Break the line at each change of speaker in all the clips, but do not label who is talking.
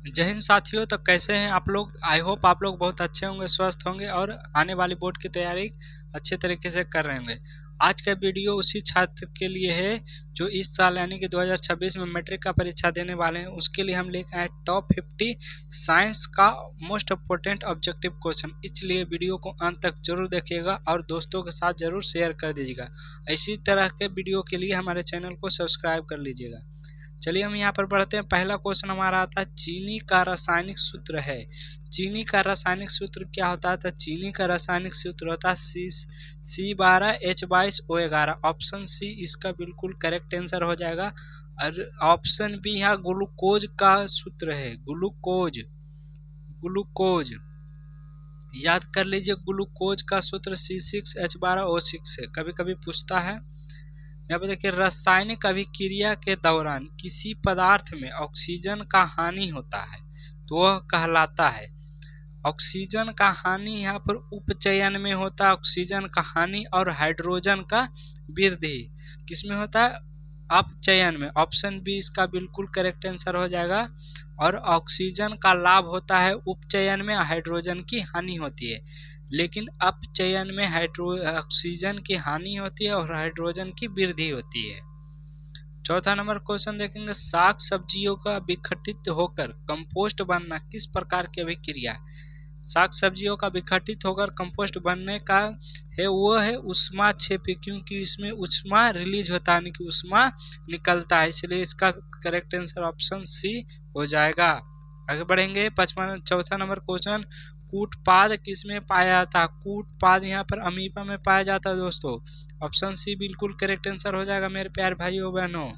जय हिंद साथियों। तो कैसे हैं आप लोग? आई होप आप लोग बहुत अच्छे होंगे, स्वस्थ होंगे और आने वाली बोर्ड की तैयारी अच्छे तरीके से कर रहे होंगे। आज का वीडियो उसी छात्र के लिए है जो इस साल यानी कि 2026 में मैट्रिक का परीक्षा देने वाले हैं। उसके लिए हम लेकर आए टॉप 50 साइंस का मोस्ट इम्पोर्टेंट ऑब्जेक्टिव क्वेश्चन। इसलिए वीडियो को अंत तक जरूर देखिएगा और दोस्तों के साथ जरूर शेयर कर दीजिएगा। इसी तरह के वीडियो के लिए हमारे चैनल को सब्सक्राइब कर लीजिएगा। चलिए हम यहाँ पर बढ़ते हैं। पहला क्वेश्चन हमारा आता है, चीनी का रासायनिक सूत्र है। चीनी का रासायनिक सूत्र क्या होता है? तो चीनी का रासायनिक सूत्र होता है C12H22O11। ऑप्शन सी इसका बिल्कुल करेक्ट आंसर हो जाएगा। और ऑप्शन बी यहाँ ग्लूकोज का सूत्र है। ग्लूकोज ग्लूकोज याद कर लीजिए, ग्लूकोज का सूत्र C6H12O6 है। कभी कभी पूछता है। यहाँ पे देखिए, रासायनिक अभिक्रिया के दौरान किसी पदार्थ में ऑक्सीजन का हानि होता है तो वह कहलाता है। ऑक्सीजन का हानि यहाँ पर उपचयन में होता है। ऑक्सीजन का हानि और हाइड्रोजन का वृद्धि किसमें होता है? अपचयन में। ऑप्शन बी इसका बिल्कुल करेक्ट आंसर हो जाएगा। और ऑक्सीजन का लाभ होता है उपचयन में, हाइड्रोजन की हानि होती है। लेकिन अपचयन में ऑक्सीजन की हानि होती है और हाइड्रोजन की वृद्धि होती है। चौथा नंबर क्वेश्चन देखेंगे, साग सब्जियों का विघटित होकर कंपोस्ट बनना किस प्रकार की अभिक्रिया है? साग सब्जियों का विघटित होकर कंपोस्ट बनने का है वो है ऊष्माक्षेपी, क्योंकि इसमें ऊष्मा रिलीज होता है, यानी कि ऊष्मा निकलता है। इसलिए इसका करेक्ट आंसर ऑप्शन सी हो जाएगा। आगे बढ़ेंगे। चौथा नंबर क्वेश्चन, कूटपाद किसमें पाया जाता है? कूटपाद यहाँ पर अमीबा में पाया जाता है दोस्तों। ऑप्शन सी बिल्कुल करेक्ट आंसर हो जाएगा मेरे प्यारे भाइयों बहनों।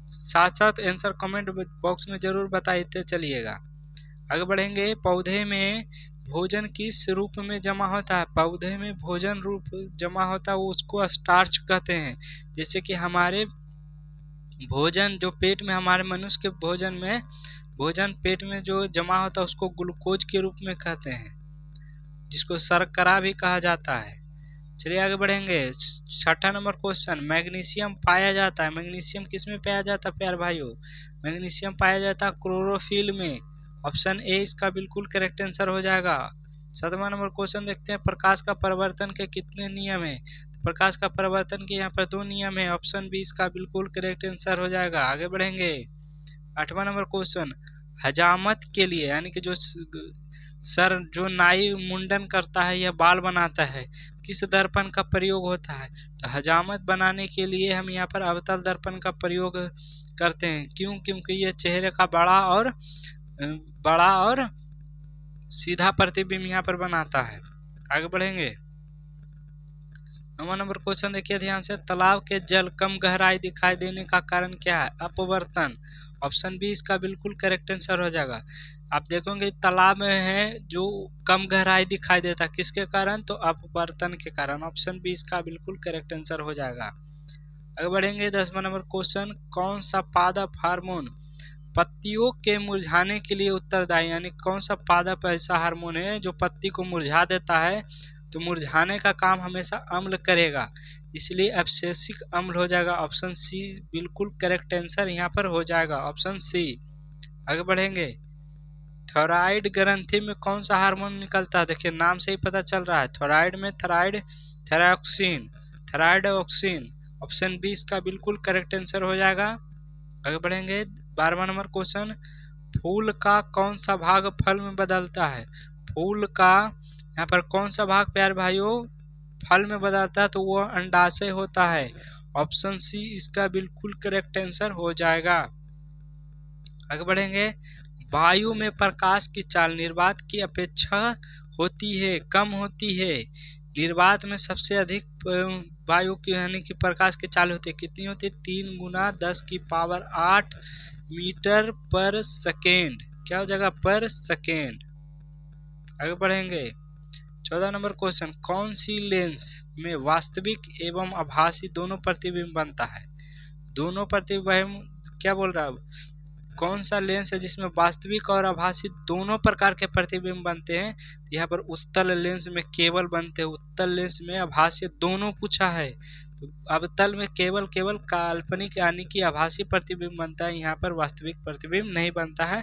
साथ साथ आंसर कमेंट बॉक्स में जरूर बताते चलिएगा। आगे बढ़ेंगे। पौधे में भोजन किस रूप में जमा होता है? पौधे में भोजन रूप जमा होता है, वो उसको स्टार्च कहते हैं। जैसे कि हमारे भोजन जो पेट में, हमारे मनुष्य के भोजन में भोजन पेट में जो जमा होता है उसको ग्लूकोज के रूप में कहते हैं, जिसको शर्करा भी कहा जाता है। चलिए आगे बढ़ेंगे। छठा नंबर क्वेश्चन, मैग्नीशियम पाया जाता है। मैग्नीशियम किस में पाया जाता है प्यारे भाइयों? मैग्नीशियम पाया जाता है क्लोरोफिल में। ऑप्शन ए इसका बिल्कुल करेक्ट आंसर हो जाएगा। सातवां नंबर क्वेश्चन देखते हैं, प्रकाश का परिवर्तन के कितने नियम है? तो प्रकाश का परिवर्तन के यहाँ पर 2 नियम है। ऑप्शन बी इसका बिल्कुल करेक्ट आंसर हो जाएगा। आगे बढ़ेंगे। आठवां नंबर क्वेश्चन, हजामत के लिए यानी कि जो सर जो नाई मुंडन करता है या बाल बनाता है, किस दर्पण का प्रयोग होता है? तो हजामत बनाने के लिए हम यहाँ पर अवतल दर्पण का प्रयोग करते हैं। क्यों? क्योंकि ये चेहरे का बड़ा और सीधा प्रतिबिंब यहाँ पर बनाता है। आगे बढ़ेंगे। 9वां नंबर क्वेश्चन देखिए ध्यान से, तालाब के जल कम गहराई दिखाई देने का कारण क्या है? अपवर्तन। ऑप्शन बी इसका बिल्कुल करेक्ट आंसर हो जाएगा। आप देखोगे तालाब में है जो कम गहराई दिखाई देता, किसके कारण? तो अपवर्तन के कारण। ऑप्शन बी इसका बिल्कुल करेक्ट आंसर हो जाएगा। आगे बढ़ेंगे। 10वां नंबर क्वेश्चन, कौन सा पादप हार्मोन पत्तियों के मुरझाने के लिए उत्तरदायी? यानी कौन सा पादप ऐसा हार्मोन है जो पत्ती को मुरझा देता है? तो मुरझाने का काम हमेशा अम्ल करेगा, इसलिए एब्सेसिक अम्ल हो जाएगा। ऑप्शन सी बिल्कुल करेक्ट आंसर यहाँ पर हो जाएगा। Option C. आगे बढ़ेंगे। थायराइड ग्रंथि में कौन सा हार्मोन निकलता है? देखिए नाम से ही पता चल रहा है, थायराइड में थायरॉक्सिन। ऑप्शन बी इसका बिल्कुल करेक्ट आंसर हो जाएगा। आगे बढ़ेंगे। 12वां नंबर क्वेश्चन, फूल का कौन सा भाग फल में बदलता है? फूल का यहाँ पर कौन सा भाग प्यारे भाइयों फल में बदलता है? तो वो अंडाशय होता है। ऑप्शन सी इसका बिल्कुल करेक्ट आंसर हो जाएगा। आगे बढ़ेंगे। वायु में प्रकाश की चाल निर्वात की अपेक्षा होती है कम होती है? निर्वात में सबसे अधिक वायु की यानी कि प्रकाश की चाल होती है, कितनी होती है? 3 गुना 10⁸ मीटर पर सेकेंड। क्या हो जाएगा? पर सेकेंड। आगे बढ़ेंगे। 14 नंबर क्वेश्चन, कौन सी लेंस में वास्तविक एवं आभासी दोनों प्रतिबिंब बनता है? दोनों प्रतिबिंब क्या बोल रहा है? कौन सा लेंस है जिसमें वास्तविक और आभासी दोनों प्रकार के प्रतिबिंब बनते हैं? तो यहाँ पर उत्तल लेंस में केवल बनते हैं। उत्तल लेंस में आभासी दोनों पूछा है, तो अवतल में केवल काल्पनिक यानी कि आभासी प्रतिबिंब बनता है, यहाँ पर वास्तविक प्रतिबिंब नहीं बनता है।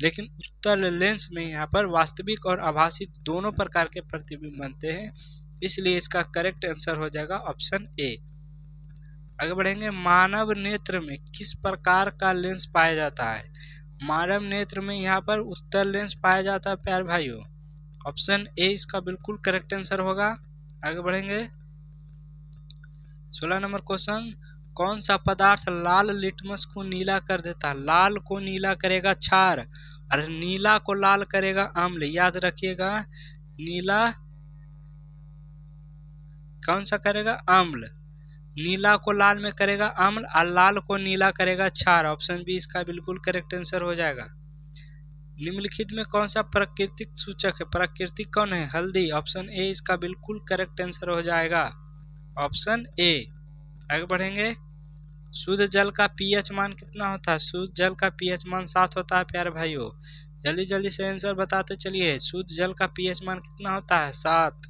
लेकिन उत्तल लेंस में यहाँ पर वास्तविक और आभासी दोनों प्रकार के प्रतिबिंब बनते हैं, इसलिए इसका करेक्ट आंसर हो जाएगा ऑप्शन ए। आगे बढ़ेंगे, मानव नेत्र में किस प्रकार का लेंस पाया जाता है? मानव नेत्र में यहाँ पर उत्तल लेंस पाया जाता है प्यारे भाइयों, ऑप्शन ए इसका बिल्कुल करेक्ट आंसर होगा। आगे बढ़ेंगे, 16 नंबर क्वेश्चन, कौन सा पदार्थ लाल लिटमस को नीला कर देता है? लाल को नीला करेगा क्षार, और नीला को लाल करेगा अम्ल। याद रखिएगा, नीला कौन सा करेगा? अम्ल। नीला को लाल में करेगा अम्ल और लाल को नीला करेगा क्षार। ऑप्शन बी इसका बिल्कुल करेक्ट आंसर हो जाएगा। निम्नलिखित में कौन सा प्राकृतिक सूचक है? प्राकृतिक कौन है? हल्दी। ऑप्शन ए इसका बिल्कुल करेक्ट आंसर हो जाएगा, ऑप्शन ए। आगे बढ़ेंगे, शुद्ध जल का पीएच मान कितना होता है? शुद्ध जल का पीएच मान 7 होता है प्यारे भाइयों। जल्दी जल्दी से आंसर बताते चलिए, शुद्ध जल का पीएच मान कितना होता है? 7।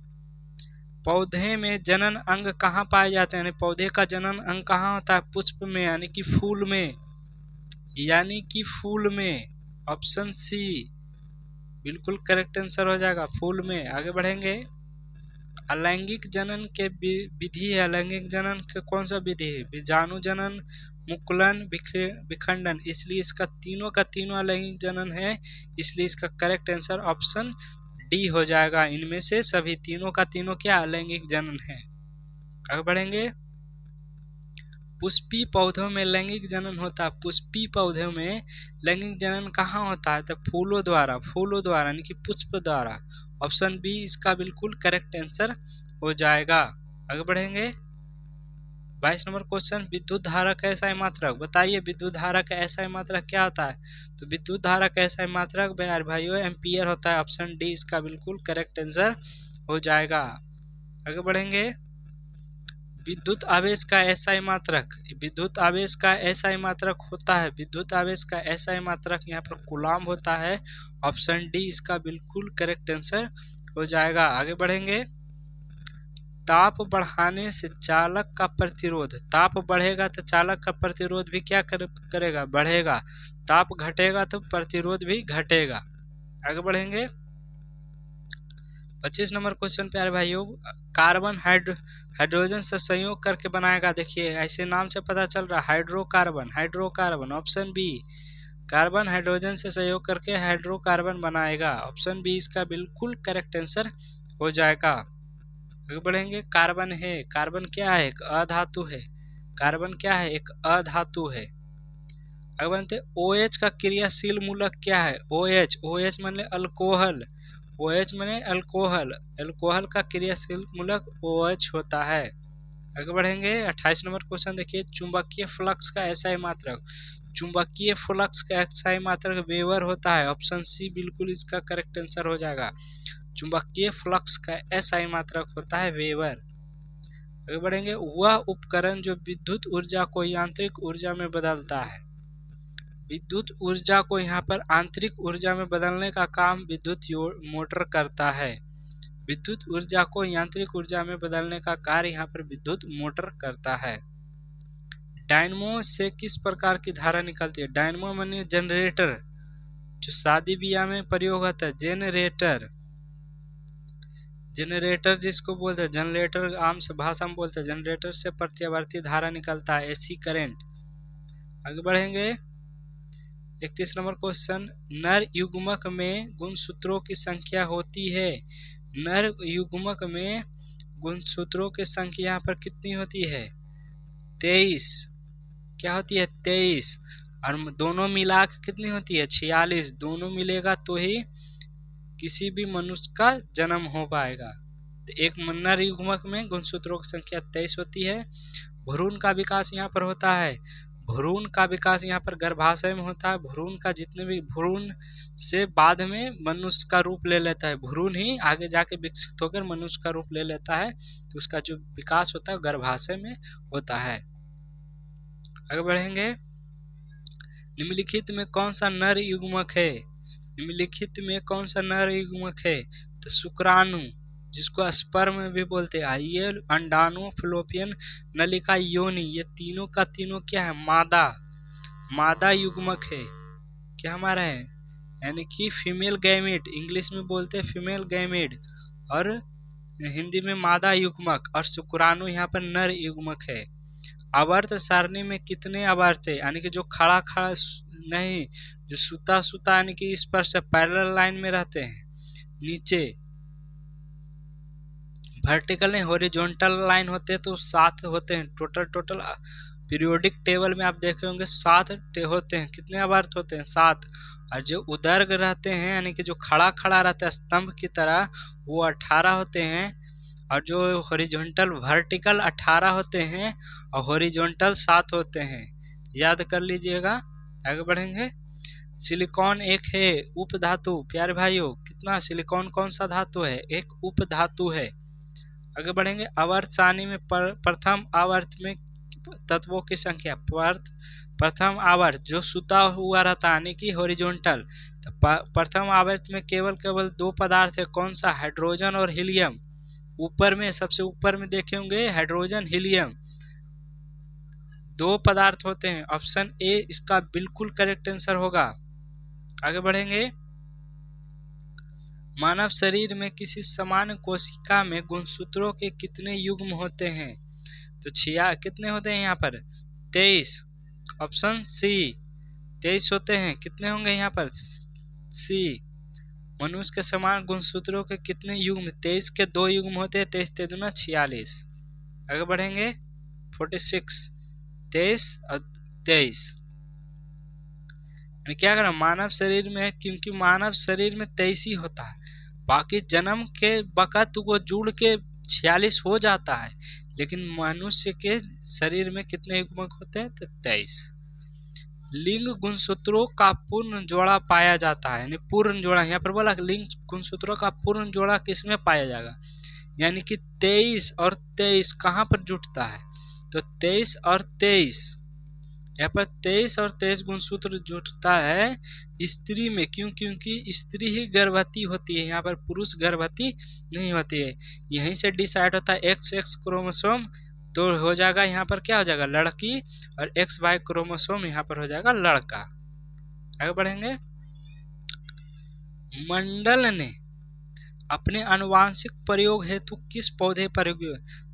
पौधे में जनन अंग कहाँ पाए जाते हैं? यानी पौधे का जनन अंग कहाँ होता है? पुष्प में, यानी कि फूल में, यानी कि फूल में। ऑप्शन सी बिल्कुल करेक्ट आंसर हो जाएगा, फूल में। आगे बढ़ेंगे, अलैंगिक जनन के विधि है। अलैंगिक जनन के कौन सा विधि है? बीजाणु जनन, मुकुलन, विखंडन। इसलिए इसका तीनों का तीनों अलैंगिक जनन है, इसलिए इसका करेक्ट आंसर ऑप्शन डी हो जाएगा। इनमें से सभी तीनों का तीनों क्या अलैंगिक जनन है। आगे बढ़ेंगे, पुष्पी पौधों में लैंगिक जनन होता है। पुष्पी पौधों में लैंगिक जनन कहाँ होता है? तो फूलों द्वारा, फूलों द्वारा यानी कि पुष्प द्वारा। ऑप्शन बी इसका बिल्कुल करेक्ट आंसर हो जाएगा। आगे बढ़ेंगे, 22 नंबर क्वेश्चन, विद्युत धारा का एसआई मात्रक बताइए। विद्युत धारा का एसआई मात्रक क्या होता है? तो विद्युत धारा का एसआई मात्रक भाइयों एम्पियर होता है। ऑप्शन डी इसका बिल्कुल करेक्ट आंसर हो जाएगा। आगे बढ़ेंगे, विद्युत आवेश का एसआई मात्रक। विद्युत आवेश का एसआई मात्रक होता है, विद्युत आवेश का एसआई मात्रक यहाँ पर कूलम्ब होता है। ऑप्शन डी इसका बिल्कुल करेक्ट आंसर हो जाएगा। आगे बढ़ेंगे, ताप बढ़ाने से चालक का प्रतिरोध, ताप बढ़ेगा तो चालक का प्रतिरोध भी क्या करेगा? बढ़ेगा। ताप घटेगा तो प्रतिरोध भी घटेगा। आगे बढ़ेंगे, 25 नंबर क्वेश्चन प्यारे भाइयों, कार्बन हाइड्रोजन से संयोग करके बनाएगा। देखिए ऐसे नाम से पता चल रहा है, hydrocarbon. Hydrocarbon option B, carbon hydrogen से संयोग करके हाइड्रोकार्बन बनाएगा। ऑप्शन बी इसका बिल्कुल करेक्ट आंसर हो जाएगा। आगे बढ़ेंगे, कार्बन है, कार्बन क्या है? एक अधातु है। कार्बन क्या है? एक अधातु है। आगे बढ़ते, OH का क्रियाशील मूलक क्या है? OH, OH माने अल्कोहल, OH माने अल्कोहल, अल्कोहल का क्रियाशील मूलक OH होता है। आगे बढ़ेंगे, 28 नंबर क्वेश्चन देखिए, चुंबकीय फ्लक्स का एसआई मात्रक। चुंबकीय फ्लक्स का एसआई मात्रक वेबर होता है। ऑप्शन सी बिल्कुल इसका करेक्ट आंसर हो जाएगा। चुंबकीय फ्लक्स का एसआई मात्रक होता है वेबर। आगे बढ़ेंगे, वह उपकरण जो विद्युत ऊर्जा को यांत्रिक ऊर्जा में बदलता है। विद्युत ऊर्जा को यहाँ पर आंतरिक ऊर्जा में बदलने का काम विद्युत मोटर करता है। विद्युत ऊर्जा को यांत्रिक ऊर्जा में बदलने का कार्य यहाँ पर विद्युत मोटर करता है। डायनमो से किस प्रकार की धारा निकलती है? डायनमो माने जनरेटर, जो शादी ब्याह में प्रयोग होता है। जनरेटर, जनरेटर जिसको बोलते हैं, जनरेटर आम से भाषा में बोलते हैं। जनरेटर से प्रत्यावर्ती धारा निकलता है, एसी करंट। आगे बढ़ेंगे, 31 नंबर क्वेश्चन, नर युग्मक में गुणसूत्रों की संख्या होती है। नर युग्मक में गुणसूत्रों की संख्या यहाँ पर कितनी होती है? 23। क्या होती है? 23। और दोनों मिला के कितनी होती है? 46। दोनों मिलेगा तो ही किसी भी मनुष्य का जन्म हो पाएगा। तो एक नर युग्मक में गुणसूत्रों की संख्या 23 होती है। भ्रूण का विकास यहाँ पर होता है। भ्रूण का विकास यहाँ पर गर्भाशय में होता है। भ्रूण का जितने भी, भ्रूण से बाद में मनुष्य का रूप ले लेता है। भ्रूण ही आगे जाके विकसित होकर मनुष्य का रूप ले लेता है, तो उसका जो विकास होता है गर्भाशय में होता है। आगे बढ़ेंगे, निम्नलिखित में कौन सा नर युग्मक है? निम्नलिखित में कौन सा नर युग्मक है? तो शुक्राणु। जिसको स्पर्म भी बोलते हैं। ये अंडाणु, फलोपियन नलिका, योनि, ये तीनों का तीनों क्या है, मादा युग्मक है। क्या हमारा है, यानी कि फीमेल गैमेट, इंग्लिश में बोलते हैं फीमेल गैमेट, और हिंदी में मादा युग्मक, और शुक्राणु यहाँ पर नर युग्मक है। आवर्त सारणी में कितने आवर्त है, यानी कि जो खड़ा खड़ा नहीं, जो सुता सुता यानी कि इस पर से पैरेलल लाइन में रहते हैं, नीचे वर्टिकल नहीं हॉरिजॉन्टल लाइन होते हैं तो 7 होते हैं टोटल पीरियोडिक टेबल में आप देखे होंगे 7 होते हैं। कितने आवर्त होते हैं, 7। और जो उदर्ग रहते हैं यानी कि जो खड़ा खड़ा रहता है स्तंभ की तरह, वो 18 होते हैं। और जो हॉरिजॉन्टल वर्टिकल 18 होते हैं और हॉरिजॉन्टल 7 होते हैं, याद कर लीजिएगा। आगे बढ़ेंगे। सिलिकॉन एक है उप धातु, प्यारे भाइयों कितना, सिलिकॉन कौन सा धातु है, एक उप धातु है। आगे बढ़ेंगे। आवर्त सारणी में प्रथम आवर्त में तत्वों की संख्या, प्रथम आवर्त जो सुता हुआ रहता है यानी कि हॉरिजॉन्टल, तो प्रथम आवर्त में केवल 2 पदार्थ है, कौन सा, हाइड्रोजन और हीलियम। ऊपर में सबसे ऊपर में देखे होंगे हाइड्रोजन हीलियम 2 पदार्थ होते हैं। ऑप्शन ए इसका बिल्कुल करेक्ट आंसर होगा। आगे बढ़ेंगे। मानव शरीर में किसी समान कोशिका में गुणसूत्रों के कितने युग्म होते हैं, तो कितने होते हैं यहाँ पर, 23। ऑप्शन सी 23 होते हैं। कितने होंगे यहाँ पर, सी। मनुष्य के समान गुणसूत्रों के कितने युग्म, 23 के 2 युग्म होते हैं, 23 × 2 = 46। आगे बढ़ेंगे। 46 23 और 23 क्या करें, मानव शरीर में, क्योंकि मानव शरीर में 23 ही होता है, बाकी जन्म के वक़्त वो जुड़ के 46 हो जाता है, लेकिन मनुष्य के शरीर में कितने युग्मक होते हैं, तो 23। लिंग गुणसूत्रों का पूर्ण जोड़ा पाया जाता है, यानी पूर्ण जोड़ा, यहाँ पर बोला लिंग गुणसूत्रों का पूर्ण जोड़ा किसमें पाया जाएगा, यानी कि 23 और 23 कहाँ पर जुटता है, तो 23 और 23, यहाँ पर 23 और 23 गुणसूत्र जुटता है स्त्री में। क्यों, क्योंकि स्त्री ही गर्भवती होती है, यहाँ पर पुरुष गर्भवती नहीं होती है। यहीं से डिसाइड होता है XX क्रोमोसोम, तो हो जाएगा यहाँ पर क्या हो जाएगा, लड़की, और XY क्रोमोसोम यहाँ पर हो जाएगा लड़का। आगे बढ़ेंगे। मंडल ने अपने आनुवांशिक प्रयोग हेतु किस पौधे पर,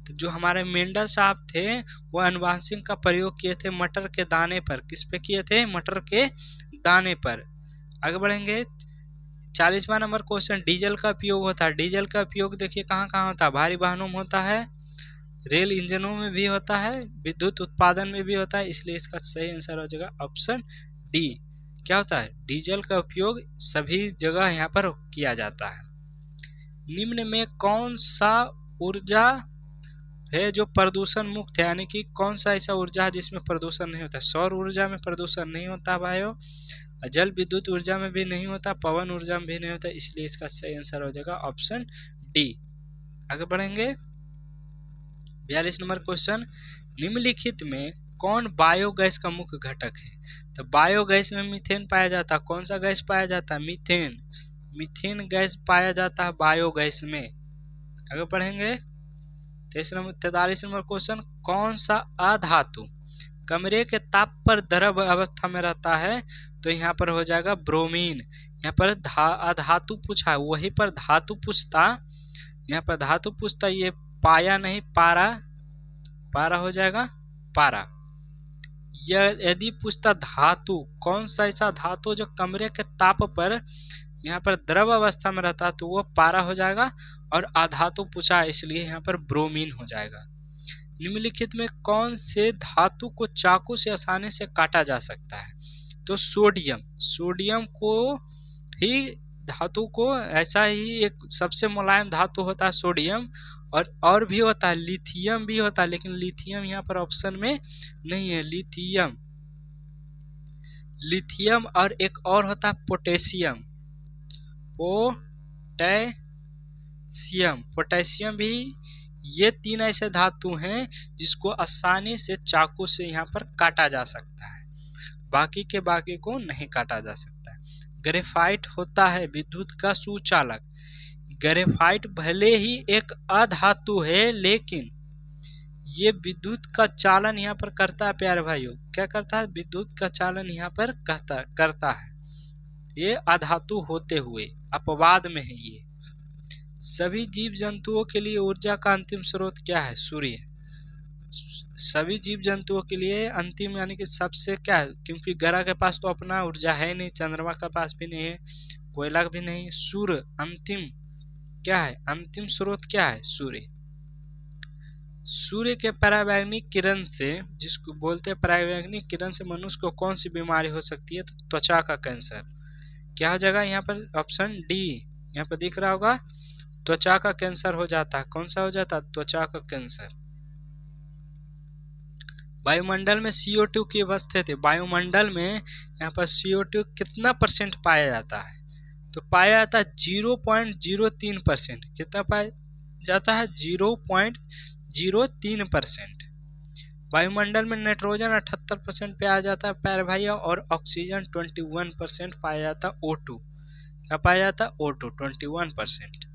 तो जो हमारे मेंडल साहब थे वो आनुवांशिक का प्रयोग किए थे मटर के दाने पर। किस पे किए थे, मटर के दाने पर। आगे बढ़ेंगे। 40वां नंबर क्वेश्चन। डीजल का उपयोग होता है, डीजल का उपयोग देखिए कहाँ कहाँ होता है, भारी वाहनों में होता है, रेल इंजनों में भी होता है, विद्युत उत्पादन में भी होता है, इसलिए इसका सही आंसर हो जाएगा ऑप्शन डी। क्या होता है, डीजल का उपयोग सभी जगह यहाँ पर किया जाता है। निम्न में कौन सा ऊर्जा है जो प्रदूषण मुक्त है, यानी कि कौन सा ऐसा ऊर्जा है जिसमें प्रदूषण नहीं होता। सौर ऊर्जा में प्रदूषण नहीं होता भाइयों, जल विद्युत ऊर्जा में भी नहीं होता, पवन ऊर्जा में भी नहीं होता, इसलिए इसका सही आंसर हो जाएगा ऑप्शन डी। आगे बढ़ेंगे। 42 नंबर क्वेश्चन। निम्नलिखित में कौन बायोगैस का मुख्य घटक है, तो बायोगैस में मीथेन पाया जाता है। कौन सा गैस पाया जाता है, मीथेन, मीथेन गैस पाया जाता है बायोगैस में। आगे बढ़ेंगे। 43 नंबर क्वेश्चन। कौन सा अधातु कमरे के ताप पर द्रव अवस्था में रहता है, तो यहाँ पर हो जाएगा ब्रोमीन। यहाँ पर अधातु पूछा है, वहीं पर धातु पूछता, यहाँ पर धातु पूछता, ये पाया नहीं, पारा हो जाएगा, पारा। यदि पूछता धातु, कौन सा ऐसा धातु जो कमरे के ताप पर यहाँ पर द्रव अवस्था में रहता है, तो वो पारा हो जाएगा, और अधातु पूछा है इसलिए यहाँ पर ब्रोमीन हो जाएगा। निम्नलिखित में कौन से धातु को चाकू से आसानी से काटा जा सकता है, तो सोडियम, सोडियम को ही धातु को, ऐसा ही एक सबसे मुलायम धातु होता है सोडियम, और भी होता है, लिथियम भी होता है, लेकिन लिथियम यहाँ पर ऑप्शन में नहीं है। लिथियम और एक और होता है पोटेशियम, पोटेशियम भी, ये 3 ऐसे धातु हैं जिसको आसानी से चाकू से यहाँ पर काटा जा सकता है, बाकी को नहीं काटा जा सकता है। ग्रेफाइट होता है विद्युत का सुचालक, ग्रेफाइट भले ही एक अधातु है, लेकिन ये विद्युत का चालन यहाँ पर करता है प्यारे भाइयों। क्या करता है? विद्युत का चालन यहाँ पर करता है, ये अधातु होते हुए, अपवाद में है ये। सभी जीव जंतुओं के लिए ऊर्जा का अंतिम स्रोत क्या है? सूर्य। सभी जीव जंतुओं के लिए अंतिम यानी कि सबसे क्या है, क्योंकि ग्रह के पास तो अपना ऊर्जा है नहीं, चंद्रमा के पास भी नहीं है, कोयला भी नहीं, सूर्य अंतिम क्या है? अंतिम स्रोत क्या है? सूर्य। सूर्य के पराबैंगनी किरण से, जिसको बोलते हैं पराबैंगनी किरण से मनुष्य को कौन सी बीमारी हो सकती है? तो त्वचा का कैंसर। क्या हो जाएगा यहाँ पर? ऑप्शन डी यहाँ पर दिख रहा होगा, त्वचा का कैंसर हो जाता है। कौन सा हो जाता है? त्वचा का कैंसर। वायुमंडल में CO2 की उपस्थिति, वायुमंडल में यहाँ पर CO2 कितना % पाया जाता है? तो पाया जाता है 0.03%। कितना पाया जाता है? 0.03%। वायुमंडल में नाइट्रोजन 78% पे आ जाता है प्यारे भैया, और ऑक्सीजन 21% पाया जाता है। O2 क्या पाया जाता है? O2 21%।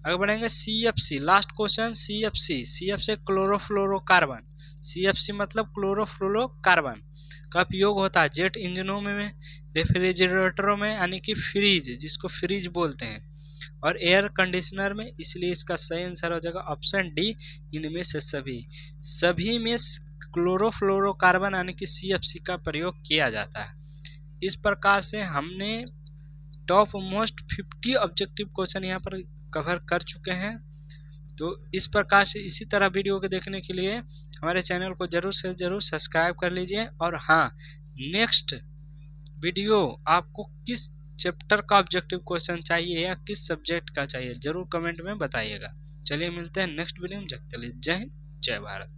आगे बढ़ेंगे। CFC, last question. CFC chlorofluorocarbon. CFC मतलब क्लोरोफ्लोरोकार्बन का उपयोग होता है जेट इंजनों में, रेफ्रिजरेटरों में यानी कि फ्रीज, जिसको फ्रीज बोलते हैं, और एयर कंडीशनर में। इसलिए इसका सही आंसर हो जाएगा ऑप्शन डी, इनमें से सभी में क्लोरोफ्लोरोकार्बन यानी कि CFC का प्रयोग किया जाता है। इस प्रकार से हमने टॉप मोस्ट 50 ऑब्जेक्टिव क्वेश्चन यहाँ पर कवर कर चुके हैं। तो इस प्रकार से इसी तरह वीडियो को देखने के लिए हमारे चैनल को जरूर से जरूर सब्सक्राइब कर लीजिए। और हाँ, नेक्स्ट वीडियो आपको किस चैप्टर का ऑब्जेक्टिव क्वेश्चन चाहिए या किस सब्जेक्ट का चाहिए, जरूर कमेंट में बताइएगा। चलिए मिलते हैं नेक्स्ट वीडियो में। जय हिंद, जय भारत।